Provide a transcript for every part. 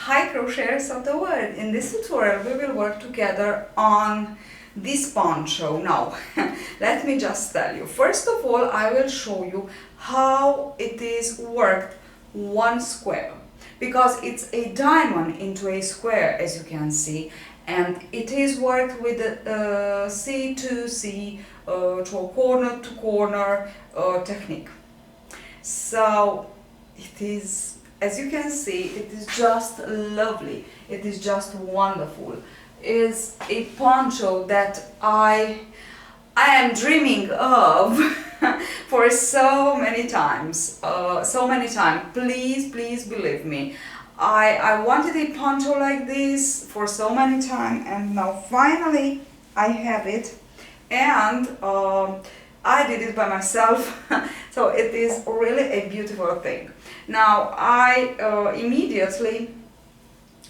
Hi crocheters of the world! In this tutorial we will work together on this poncho. Now let me just tell you, first of all I will show you how it is worked one square, because it's a diamond into a square, as you can see, and it is worked with the C2C corner to corner technique. So it is, as you can see, it is just lovely, it is just wonderful. It's a poncho that I am dreaming of for so many times, please believe me. I wanted a poncho like this for so many times, and now finally I have it, and I did it by myself. So it is really a beautiful thing. Now I immediately,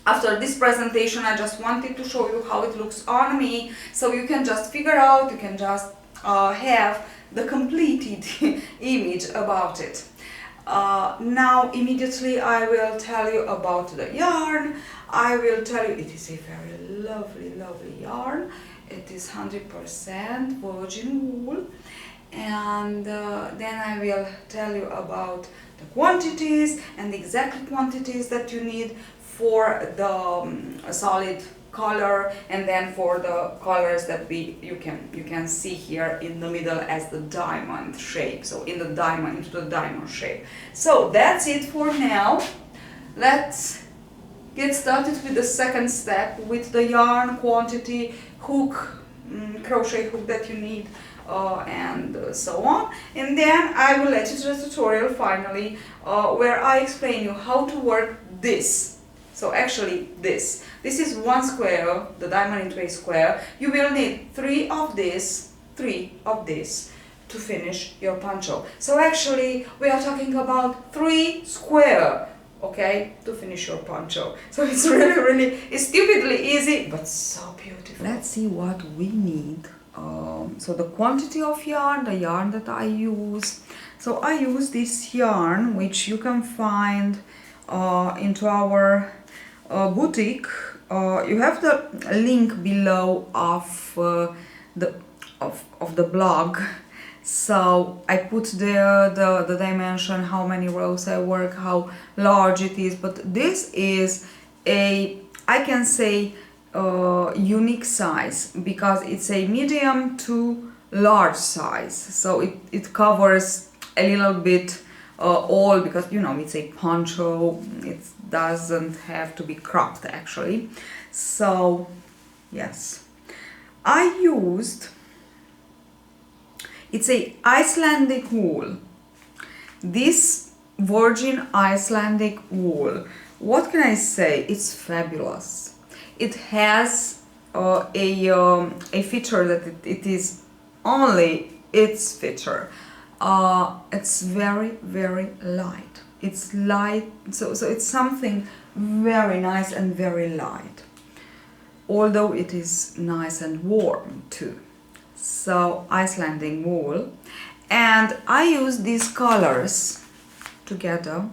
after this presentation, I just wanted to show you how it looks on me, so you can just figure out, you can just have the completed image about it. Now immediately I will tell you about the yarn. I will tell you it is a very lovely yarn. It is 100% virgin wool, and then I will tell you about the quantities and the exact quantities that you need for the solid color, and then for the colors that you can see here in the middle as the diamond shape, so into the diamond shape. So that's it for now. Let's get started with the second step, with the yarn, quantity, hook, crochet hook that you need, and so on. And then I will let you to the tutorial finally, where I explain you how to work this. So actually this is one square, the diamond into a square. You will need three of this to finish your poncho. So actually we are talking about 3 square, okay, to finish your poncho. So it's really, it's stupidly easy, but so beautiful. Let's see what we need. So the quantity of yarn, the yarn that I use. So I use this yarn, which you can find into our boutique. You have the link below of the blog. So I put there the dimension, how many rows I work, how large it is. But this is a, I can say, unique size, because it's a medium to large size. So it covers a little bit all, because you know it's a poncho, it doesn't have to be cropped actually. So yes, I used, it's a Icelandic wool, this virgin Icelandic wool. What can I say? It's fabulous. It has a feature that it is only its feature. It's very light. It's light, so it's something very nice and very light, although it is nice and warm too. So Icelandic wool, and I use these colors together,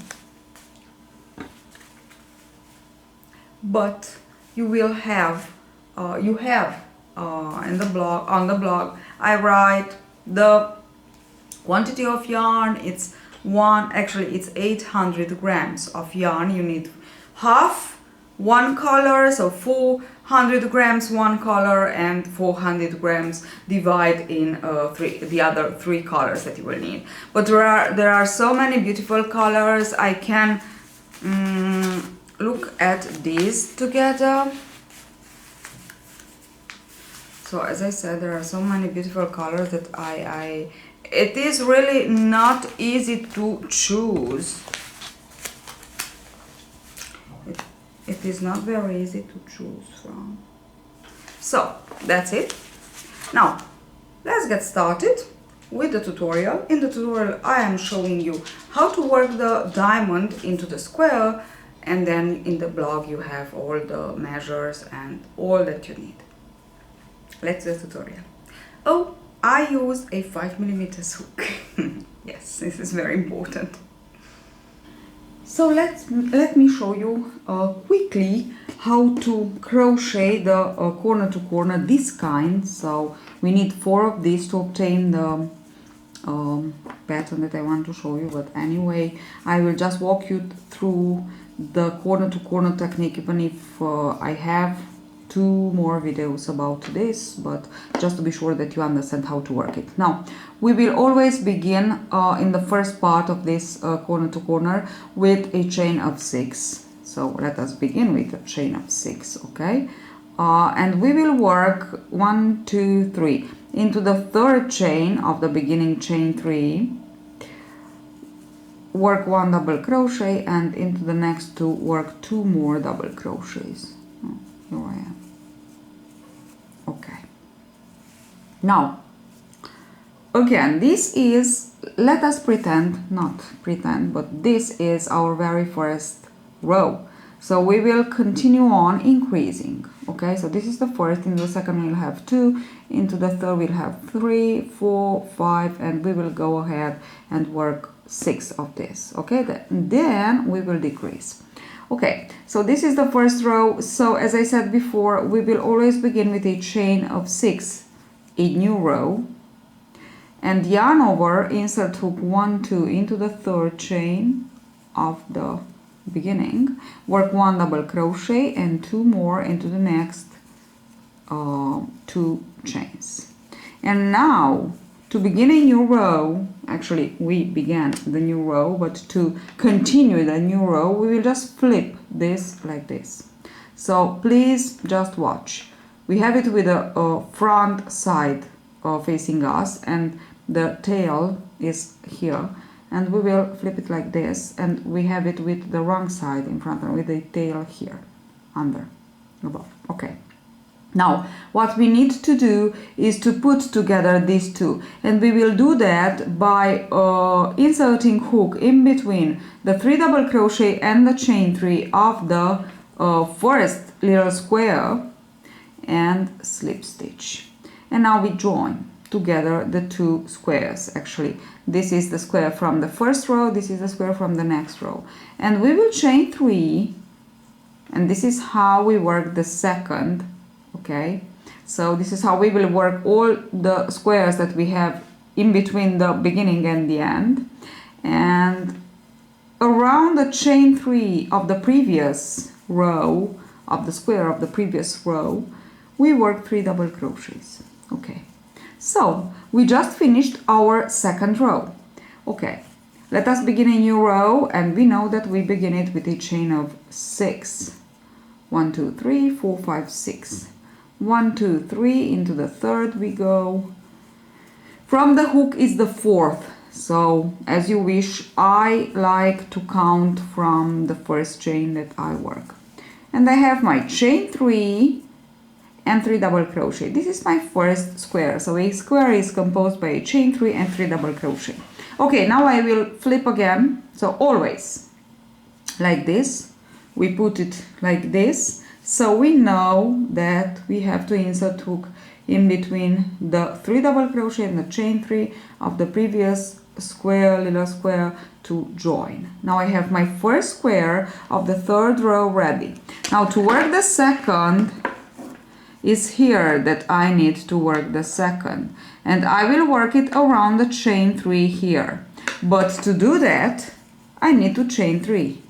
but you will have in the blog, on the blog I write the quantity of yarn. It's it's 800 grams of yarn. You need half one color, so 400 grams one color, and 400 grams divide in the other 3 colors that you will need. But there are so many beautiful colors. I can look at these together. So as I said, there are so many beautiful colors that it is really not easy to choose. It is not very easy to choose from. So that's it. Now let's get started with the tutorial. In the tutorial I am showing you how to work the diamond into the square, and then in the blog you have all the measures and all that you need. Let's do the tutorial. Oh, I use a 5mm hook. Yes, this is very important. So let me show you quickly how to crochet the corner to corner this kind. So we need 4 of these to obtain the pattern that I want to show you, but anyway I will just walk you through the corner to corner technique, even if I have 2 more videos about this, but just to be sure that you understand how to work it. Now we will always begin in the first part of this corner to corner with a chain of 6. So let us begin with a chain of 6, okay? And we will work 1, 2, 3 into the third chain of the beginning chain 3, work 1 double crochet, and into the next 2 work 2 more double crochets. Here I am. Okay. Now again, this is, let us pretend, not pretend, but this is our very first row. So we will continue on increasing. Okay, so this is the first, in the second we'll have 2, into the third we'll have 3, 4, 5, and we will go ahead and work 6 of this. Okay, then we will decrease. Okay, so this is the first row. So as I said before, we will always begin with a chain of 6, a new row, and yarn over, insert hook 1, 2 into the third chain of the beginning, work 1 double crochet and 2 more into the next 2 chains. And now to begin a new row, actually we began the new row, but to continue the new row we will just flip this like this. So please just watch. We have it with a front side facing us, and the tail is here, and we will flip it like this, and we have it with the wrong side in front, and with the tail here under above. Okay, now what we need to do is to put together these two, and we will do that by inserting hook in between the 3 double crochet and the chain 3 of the first little square and slip stitch. And now we join together the 2 squares. Actually, this is the square from the first row, this is the square from the next row, and we will chain 3, and this is how we work the second. Okay, so this is how we will work all the squares that we have in between the beginning and the end. And around the chain 3 of the previous row, of the square of the previous row, we work 3 double crochets. Okay, so we just finished our second row. Okay, let us begin a new row, and we know that we begin it with a chain of 6. 1, 2, 3, 4, 5, 6. 1, 2, 3 into the third we go. From the hook is the 4th, so as you wish. I like to count from the first chain that I work, and I have my chain 3 and 3 double crochet. This is my first square, so a square is composed by a chain 3 and 3 double crochet. Okay, now I will flip again. So always like this, we put it like this, so we know that we have to insert hook in between the 3 double crochet and the chain 3 of the previous square, little square, to join. Now I have my first square of the third row ready. Now to work the second is here that I need to work the second, and I will work it around the chain 3 here. But to do that I need to chain 3,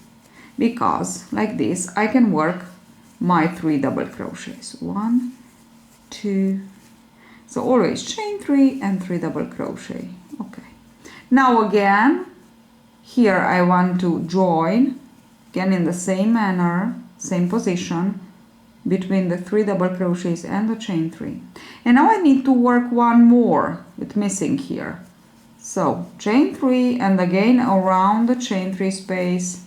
because like this I can work my 3 double crochets. 1, 2, so always chain 3 and 3 double crochet. Okay, now again here I want to join again in the same manner, same position, between the 3 double crochets and the chain 3. And now I need to work one more, it's missing here. So chain 3, and again around the chain 3 space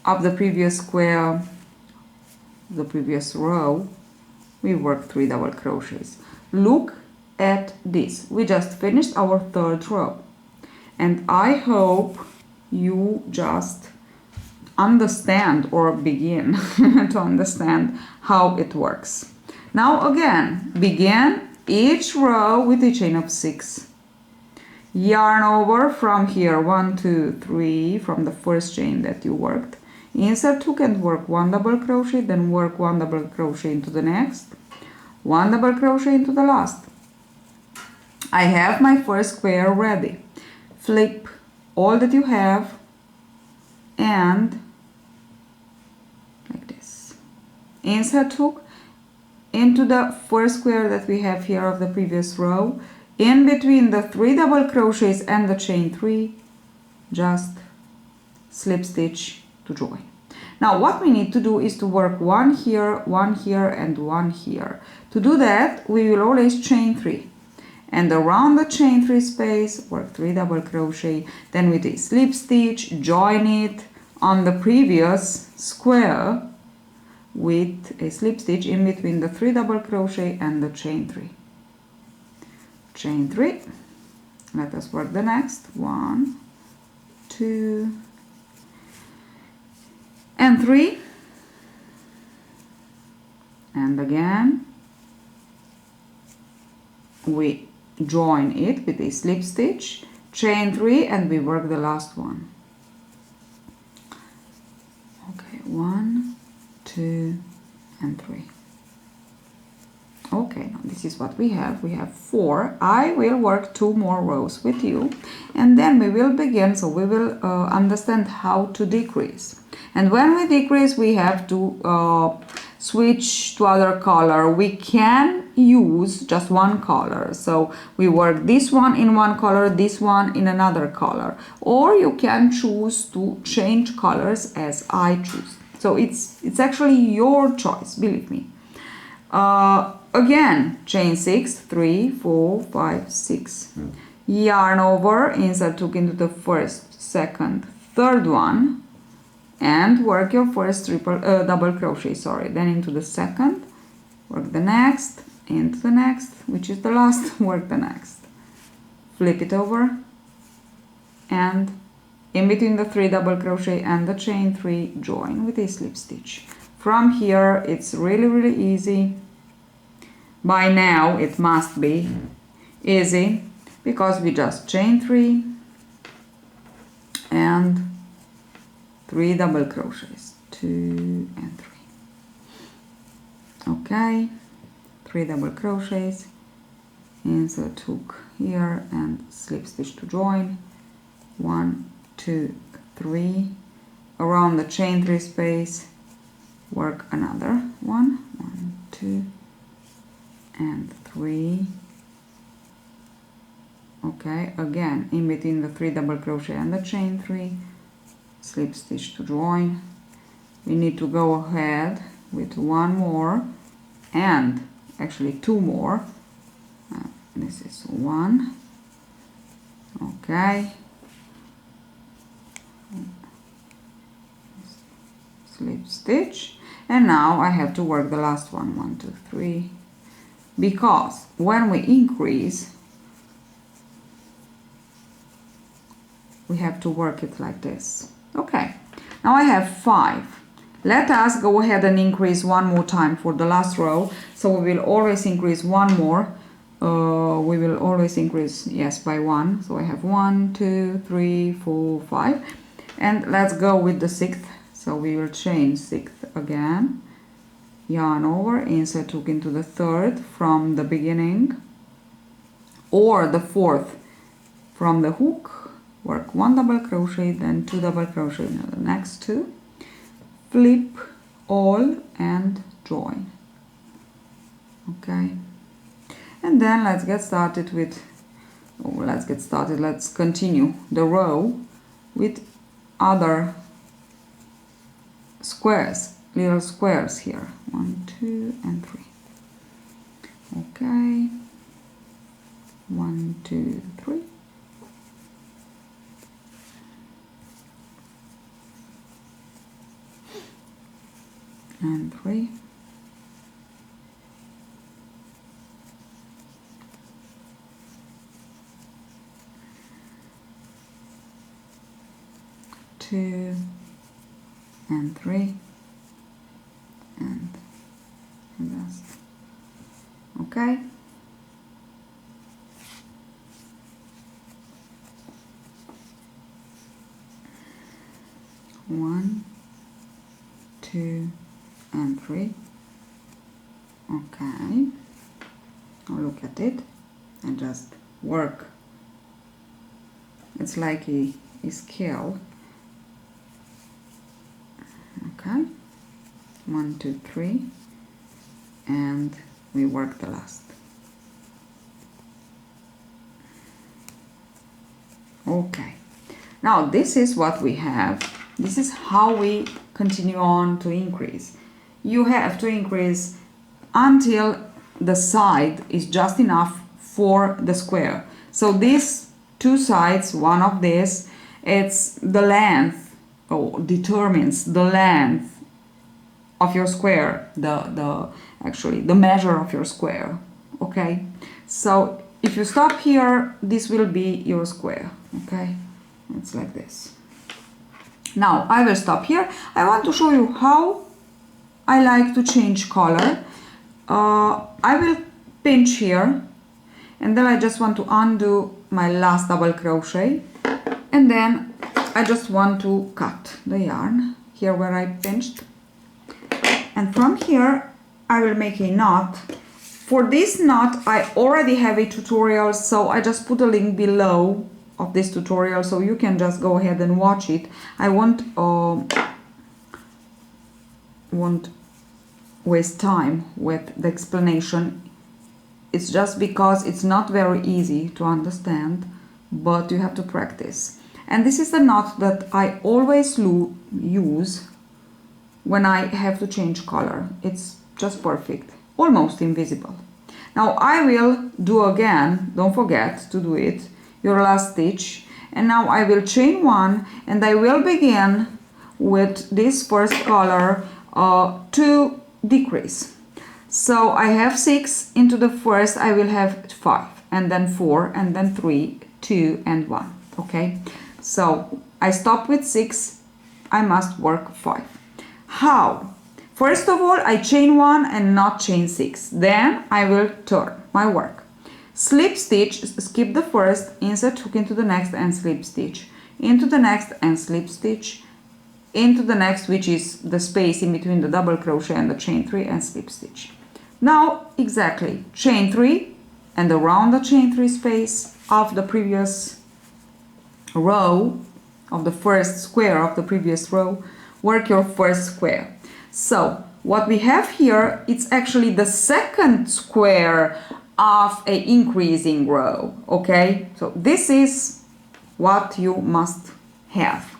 of the previous square, the previous row, we work 3 double crochets. Look at this, we just finished our third row, and I hope you just understand or begin to understand how it works. Now again, begin each row with a chain of 6, yarn over from here 1 2 3 from the first chain that you worked, insert hook and work 1 double crochet, then work 1 double crochet into the next, 1 double crochet into the last. I have my first square ready. Flip all that you have and like this, insert hook into the first square that we have here of the previous row, in between the 3 double crochets and the chain 3, just slip stitch to join. Now what we need to do is to work one here and one here. To do that we will always chain 3, and around the chain 3 space work 3 double crochet, then with a slip stitch join it on the previous square with a slip stitch in between the 3 double crochet and the chain 3. Chain 3. Let us work the next 1 2 and 3, and again we join it with a slip stitch, chain 3, and we work the last one. Okay, 1 2 and 3. Okay, now this is what we have 4. I will work 2 more rows with you, and then we will begin. So we will understand how to decrease, and when we decrease we have to switch to other color. We can use just one color, so we work this one in one color, this one in another color, or you can choose to change colors as I choose. So it's actually your choice, believe me. Again, chain 6 3 4 5 6, yarn over, insert hook into the first, second, third one, and work your first double crochet, then into the second, work the next, into the next, which is the last, work the next, flip it over, and in between the 3 double crochet and the chain 3 join with a slip stitch. From here it's really easy. By now it must be easy because we just chain 3 and 3 double crochets, 2 and 3. Okay, 3 double crochets, insert hook here and slip stitch to join, 1 2 3, around the chain 3 space work another 1 2 and 3. Okay, again in between the 3 double crochet and the chain 3, slip stitch to join. We need to go ahead with one more and actually 2 more. This is 1. Okay, slip stitch, and now I have to work the last one, 1 2 3, because when we increase we have to work it like this. Okay, now I have 5. Let us go ahead and increase one more time for the last row. So we will always increase one more. We will always increase, yes, by 1. So I have 1 2 3 4 5, and let's go with the 6th. So we will chain 6th again, yarn over, insert hook into the 3rd from the beginning, or the 4th from the hook, work 1 double crochet, then 2 double crochet in the next 2, flip all and join. Okay, and then let's get started with let's continue the row with other squares, little squares here, 1 2 and 3. Okay, 1 2 3, and 3, two and 3, and last. Okay, and 3. Okay, now look at it and just work. It's like a scale. Okay, 1, 2, 3, and we work the last. Okay, now this is what we have. This is how we continue on to increase. You have to increase until the side is just enough for the square. So these two sides, one of this, it's the length, or determines the length of your square, actually the measure of your square. Okay, so if you stop here, this will be your square. Okay, it's like this. Now I will stop here. I want to show you how I like to change color. I will pinch here, and then I just want to undo my last double crochet, and then I just want to cut the yarn here where I pinched, and from here I will make a knot. For this knot I already have a tutorial, so I just put a link below of this tutorial, so you can just go ahead and watch it. I won't waste time with the explanation. It's just because it's not very easy to understand, but you have to practice. And this is the knot that I always use when I have to change color. It's just perfect, almost invisible. Now I will do again, don't forget to do it, your last stitch, and now I will chain 1, and I will begin with this first color to decrease. So I have 6 into the first, I will have 5, and then 4, and then 3, 2, and 1. Okay, so I stop with 6, I must work 5. How? First of all, I chain 1 and not chain 6. Then I will turn my work. Slip stitch, skip the first, insert hook into the next and slip stitch, into the next and slip stitch, into the next, which is the space in between the double crochet and the chain 3, and slip stitch. Now exactly chain 3, and around the chain 3 space of the previous row, of the first square of the previous row, work your first square. So what we have here, it's actually the second square of a increasing row. Okay, so this is what you must have.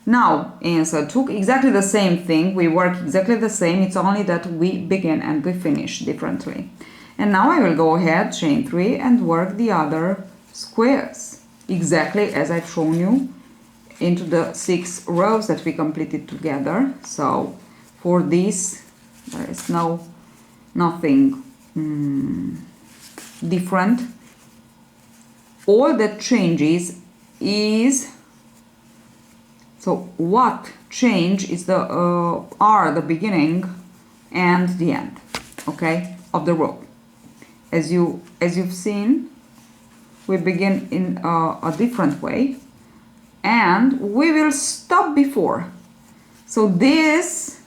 Now insert hook, exactly the same thing, we work exactly the same, it's only that we begin and we finish differently. And now I will go ahead, chain 3, and work the other squares exactly as I've shown you into the 6 rows that we completed together. So for this there is nothing different. All that changes is, so what change is the are the beginning and the end, okay, of the row. As you've seen, we begin in a different way, and we will stop before. So this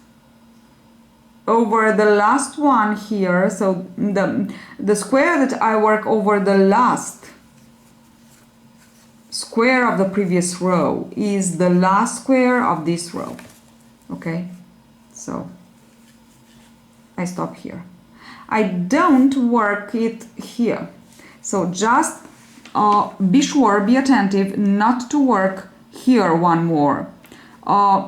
over the last one here, so the square that I work over the last square of the previous row is the last square of this row. Okay, so I stop here. I don't work it here, so just be sure, be attentive not to work here one more.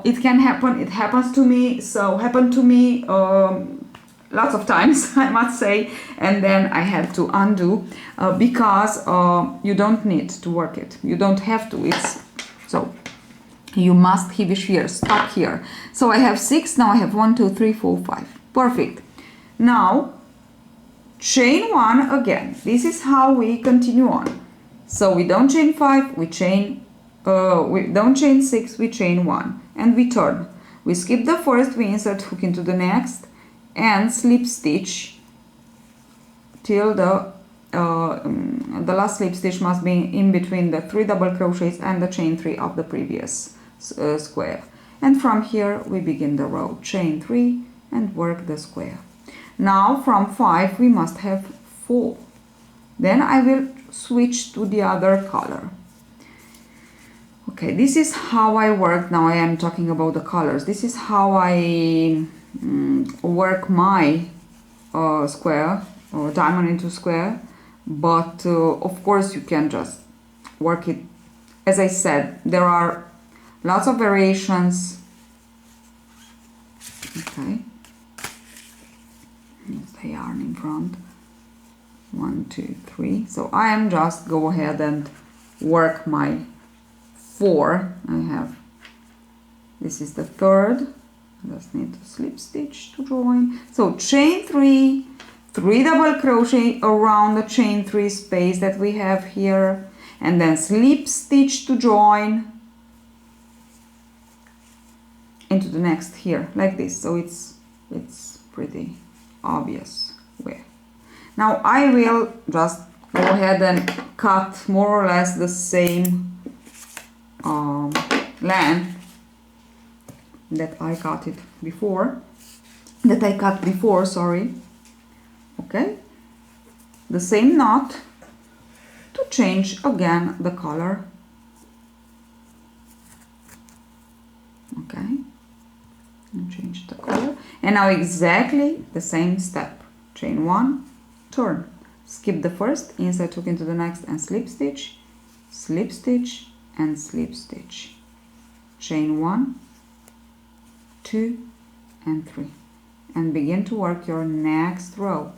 It can happen, it happens to me, so happened to me lots of times, I must say, and then I had to undo because you don't need to work it, you don't have to, it's so you must finish here, stop here. So I have 6, now I have 1, 2, 3, 4, 5, perfect. Now chain 1 again, this is how we continue on. So we don't chain 5, we don't chain 6, we chain 1, and we turn. We skip the first, we insert hook into the next, and slip stitch till the last slip stitch must be in between the 3 double crochets and the chain 3 of the previous square. And from here we begin the row. Chain 3, and work the square. Now from 5 we must have 4. Then I will switch to the other color. Okay, this is how I work. Now I am talking about the colors. This is how I work my square or diamond into square, but of course you can just work it. As I said, there are lots of variations. Okay, use the yarn in front. 1, 2, 3. So I am just go ahead and work my 4. I have, this is the third. I just need to slip stitch to join. So chain 3, 3 double crochet around the chain 3 space that we have here, and then slip stitch to join into the next here, like this. So it's pretty obvious where. Now I will just go ahead and cut more or less the same length that I cut before, sorry. Okay, the same knot to change again the color. Okay, and change the color, and now exactly the same step. Chain 1, turn, skip the first, inside hook into the next, and slip stitch, and slip stitch. Chain 1, 2, and 3, and begin to work your next row.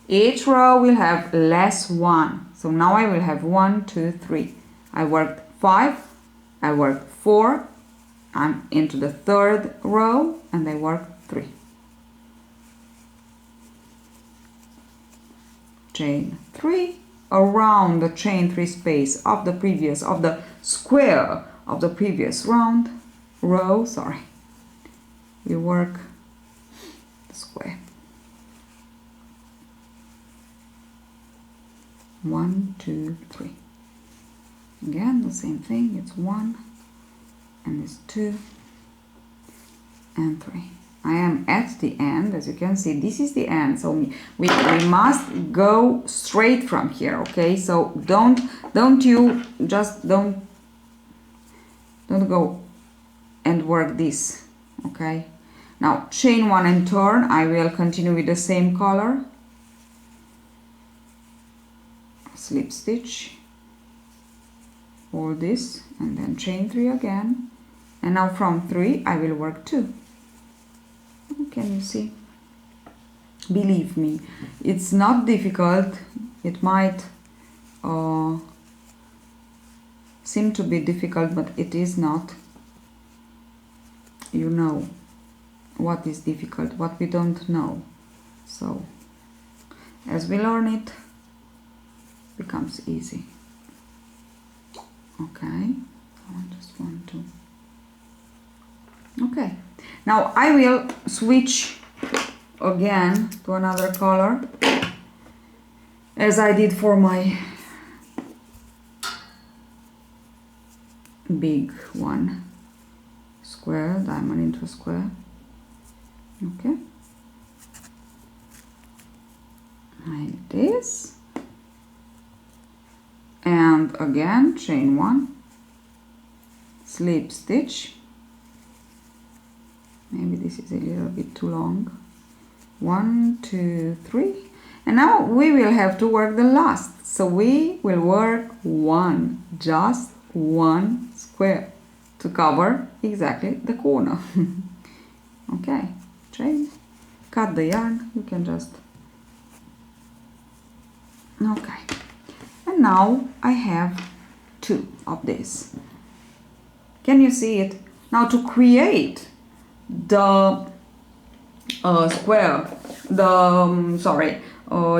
Each row will have less 1. So now I will have 1, 2, 3. I worked 5, I worked 4, I'm into the third row, and I work 3. Chain 3 around the chain 3 space of the square of the previous row, sorry. We work the square. 1, 2, 3. Again the same thing. It's 1, and it's 2, and 3. I am at the end, as you can see. This is the end, so we must go straight from here. Okay, so don't go and work this. Okay, now chain 1 and turn. I will continue with the same color. Slip stitch, all this, and then chain 3 again, and now from 3 I will work 2. Can you see? Believe me, it's not difficult. It might seem to be difficult, but it is not. You know what is difficult, what we don't know. So as we learn it, becomes easy. Okay, I just want to. Okay, now I will switch again to another color, as I did for my big one. Square, diamond into square. Okay, like this. And again chain 1, slip stitch. Maybe this is a little bit too long. 1, 2, 3, and now we will have to work the last. So we will work just one square to cover exactly the corner. Okay, chain, cut the yarn. You can just. Okay. And now I have 2 of this. Can you see it? Now to create the square,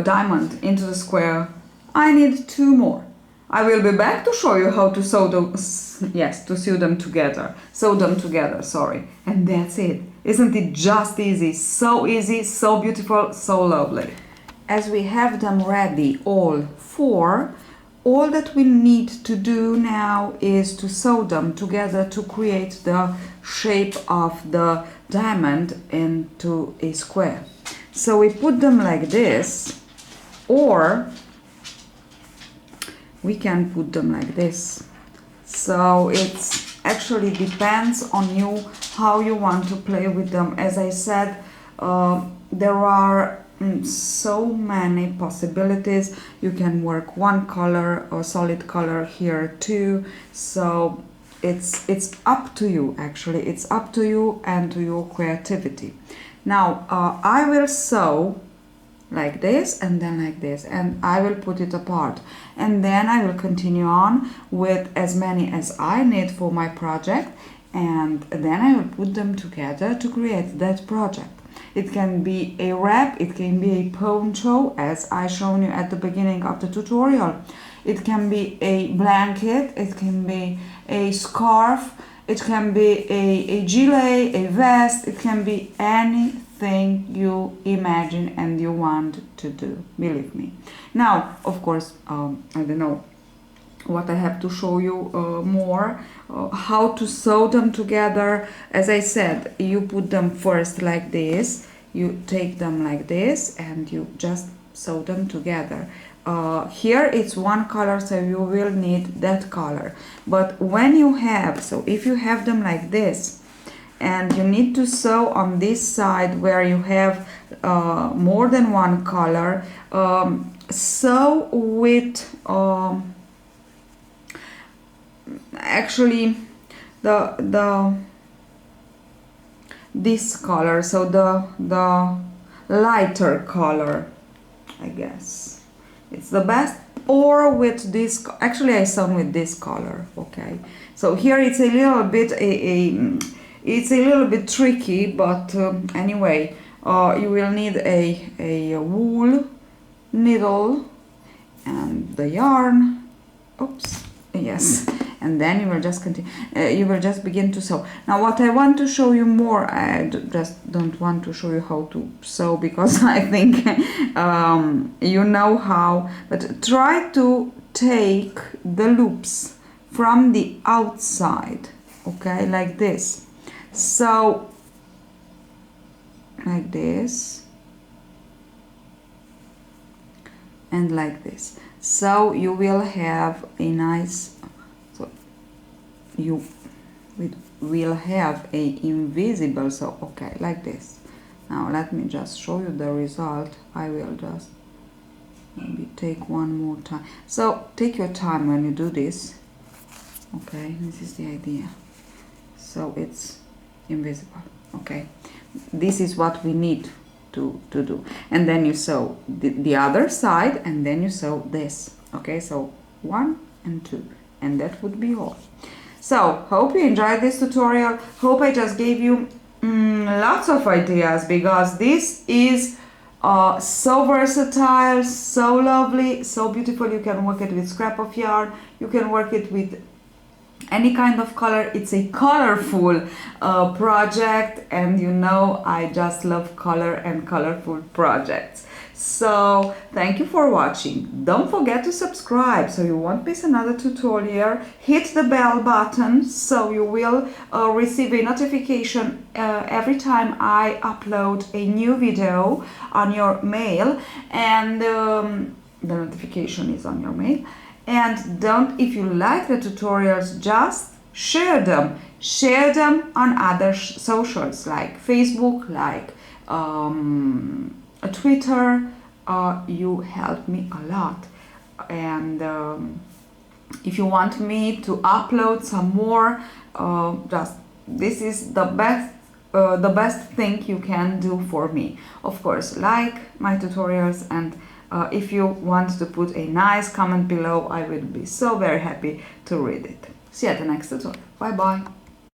diamond into the square, I need 2 more. I will be back to show you how to sew them together. Sorry. And that's it. Isn't it just easy? So easy, so beautiful, so lovely. As we have them ready, all 4, all that we need to do now is to sew them together to create the shape of the diamond into a square. So we put them like this, or we can put them like this. So it's actually depends on you how you want to play with them. As I said, there are so many possibilities. You can work one color or solid color here too. So it's up to you. Actually, it's up to you and to your creativity. Now I will sew like this and then like this, and I will put it apart, and then I will continue on with as many as I need for my project, and then I will put them together to create that project. It can be a wrap, it can be a poncho as I shown you at the beginning of the tutorial, it can be a blanket, it can be a scarf, it can be a gilet, a vest, it can be anything you imagine and you want to do, believe me. Now, of course, I don't know what I have to show you more, how to sew them together. As I said, you put them first like this, you take them like this, and you just sew them together. Here it's one color, so you will need that color. But when you have, so if you have them like this, and you need to sew on this side where you have more than one color, sew with actually this color, so the lighter color, I guess it's the best, or with this. Actually, I sewn with this color. Okay, so here it's a little bit it's a little bit tricky, but anyway, you will need a wool needle and the yarn. Oops, yes, and then you will just continue. You will just begin to sew. Now, what I want to show you more, I just don't want to show you how to sew because I think you know how. But try to take the loops from the outside, okay, like this. So, like this, and like this. So you will have a nice, so you will have a invisible, so okay, like this. Now let me just show you the result. I will just maybe take one more time. So take your time when you do this. Okay, this is the idea. So it's invisible. Okay, this is what we need to do, and then you sew the other side, and then you sew this. Okay, so 1 and 2, and that would be all. So hope you enjoyed this tutorial. Hope I just gave you lots of ideas, because this is so versatile, so lovely, so beautiful. You can work it with scrap of yarn, you can work it with any kind of color. It's a colorful project, and you know I just love color and colorful projects. So thank you for watching. Don't forget to subscribe so you won't miss another tutorial. Hit the bell button so you will receive a notification every time I upload a new video on your mail, and the notification is on your mail. And don't, if you like the tutorials, just share them. Share them on other socials like Facebook, like Twitter. You help me a lot. And if you want me to upload some more, just this is the best thing you can do for me. Of course, like my tutorials, and if you want to put a nice comment below, I will be so very happy to read it. See you at the next tutorial. Bye bye.